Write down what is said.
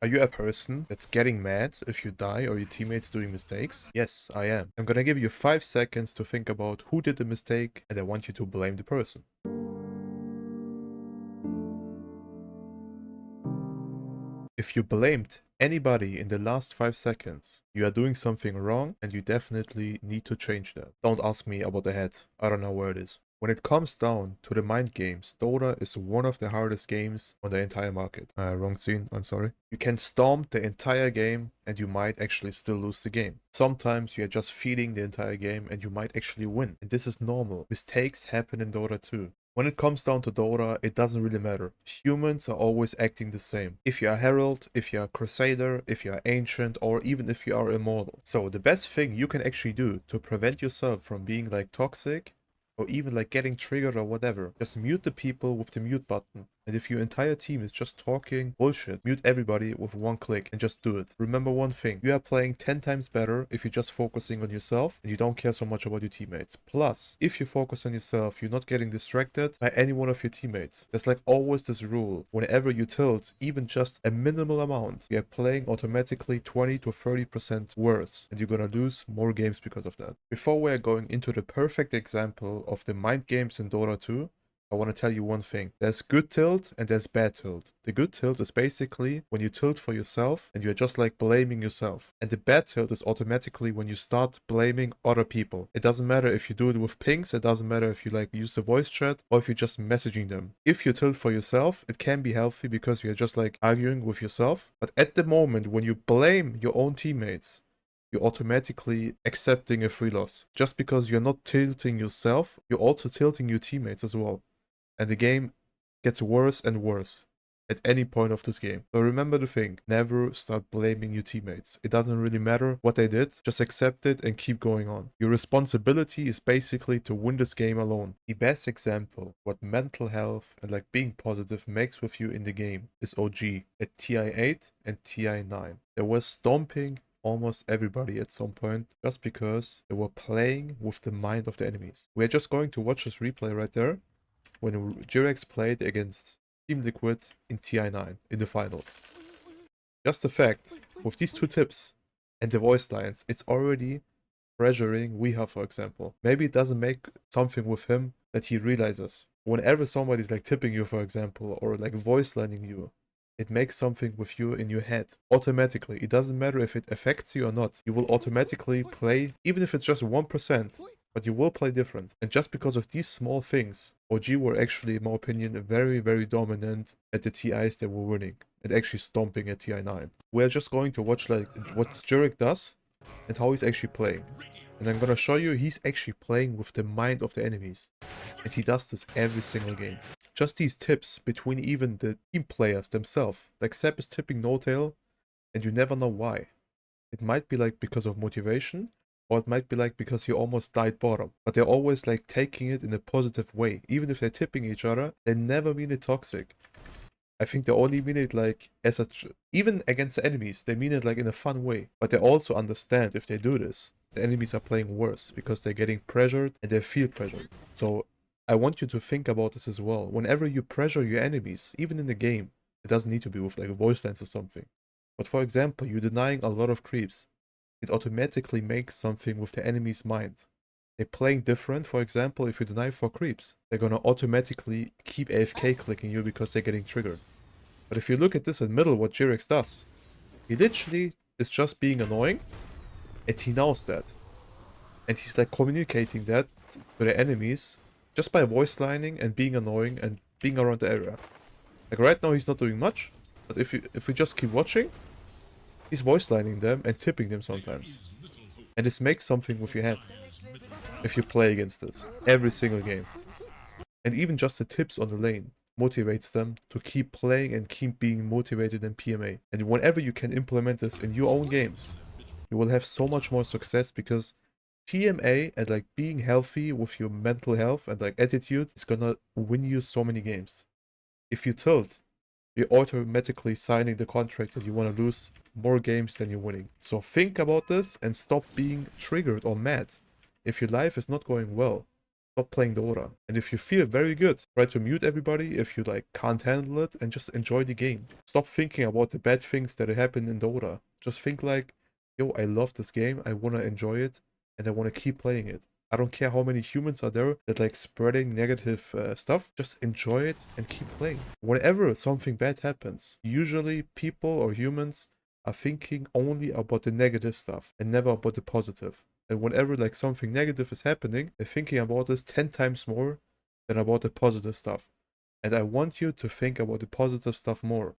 Are you a person that's getting mad if you die or your teammates doing mistakes? Yes, I am. I'm gonna give you 5 seconds to think about who did the mistake, and I want you to blame the person. If you blamed anybody in the last 5 seconds, you are doing something wrong and you definitely need to change that. Don't ask me about the head. I don't know where it is. When it comes down to the mind games, Dota is one of the hardest games on the entire market. Wrong scene, I'm sorry. You can stomp the entire game and you might actually still lose the game. Sometimes you are just feeding the entire game and you might actually win. And this is normal. Mistakes happen in Dota too. When it comes down to Dota, it doesn't really matter. Humans are always acting the same. If you are Herald, if you are Crusader, if you are Ancient, or even if you are Immortal. So the best thing you can actually do to prevent yourself from being like toxic, or even like getting triggered or whatever, just mute the people with the mute button. And if your entire team is just talking bullshit, mute everybody with one click and just do it. Remember one thing, you are playing 10 times better if you're just focusing on yourself and you don't care so much about your teammates. Plus, if you focus on yourself, you're not getting distracted by any one of your teammates. There's like always this rule, whenever you tilt even just a minimal amount, you are playing automatically 20 to 30% worse and you're gonna lose more games because of that. Before we are going into the perfect example of the mind games in Dota 2, I want to tell you one thing. There's good tilt and there's bad tilt. The good tilt is basically when you tilt for yourself and you're just like blaming yourself. And the bad tilt is automatically when you start blaming other people. It doesn't matter if you do it with pings, it doesn't matter if you like use the voice chat or if you're just messaging them. If you tilt for yourself, it can be healthy because you're just like arguing with yourself. But at the moment when you blame your own teammates, you're automatically accepting a free loss. Just because you're not tilting yourself, you're also tilting your teammates as well. And the game gets worse and worse at any point of this game. So remember the thing, never start blaming your teammates. It doesn't really matter what they did, just accept it and keep going on. Your responsibility is basically to win this game alone. The best example what mental health and like being positive makes with you in the game is OG at TI8 and TI9. There was stomping almost everybody at some point just because they were playing with the mind of the enemies. We're just going to watch this replay right there when Jirex played against Team Liquid in TI9 in the finals. Just the fact, with these two tips and the voice lines, it's already pressuring Weha, for example. Maybe it doesn't make something with him that he realizes. Whenever somebody's like tipping you, for example, or like voice lining you, it makes something with you in your head automatically. It doesn't matter if it affects you or not. You will automatically play, even if it's just 1%, but you will play different. And just because of these small things, OG were actually, in my opinion, very, very dominant at the TIs they were winning and actually stomping at TI9. We're just going to watch like what Jurek does and how he's actually playing. And I'm gonna show you he's actually playing with the mind of the enemies. And he does this every single game. Just these tips between even the team players themselves. Like Seb is tipping no tail and you never know why. It might be like because of motivation, or it might be like because he almost died bottom. But they're always like taking it in a positive way. Even if they're tipping each other, they never mean it toxic. I think they only mean it like as a... Even against the enemies, they mean it like in a fun way. But they also understand if they do this, the enemies are playing worse because they're getting pressured and they feel pressured. So I want you to think about this as well. Whenever you pressure your enemies, even in the game, it doesn't need to be with like a voice lines or something. But for example, you're denying a lot of creeps. It automatically makes something with the enemy's mind. They're playing different. For example, if you deny 4 creeps, they're gonna automatically keep AFK clicking you because they're getting triggered. But if you look at this in middle, what Jirex does, he literally is just being annoying, and he knows that. And he's like communicating that to the enemies just by voice lining and being annoying and being around the area. Like right now he's not doing much, but if we just keep watching, he's voice lining them and tipping them sometimes. And this makes something with your head if you play against this every single game. And even just the tips on the lane motivates them to keep playing and keep being motivated in PMA. And whenever you can implement this in your own games, you will have so much more success because PMA and like being healthy with your mental health and like attitude is gonna win you so many games. If you tilt, you're automatically signing the contract that you want to lose more games than you're winning. So think about this and stop being triggered or mad. If your life is not going well, stop playing Dota. And if you feel very good, try to mute everybody if you like can't handle it and just enjoy the game. Stop thinking about the bad things that happen in Dota. Just think like, yo, I love this game, I want to enjoy it, and I want to keep playing it. I don't care how many humans are there that like spreading negative stuff. Just enjoy it and keep playing. Whenever something bad happens, usually people or humans are thinking only about the negative stuff and never about the positive. And whenever like something negative is happening, they're thinking about this 10 times more than about the positive stuff. And I want you to think about the positive stuff more.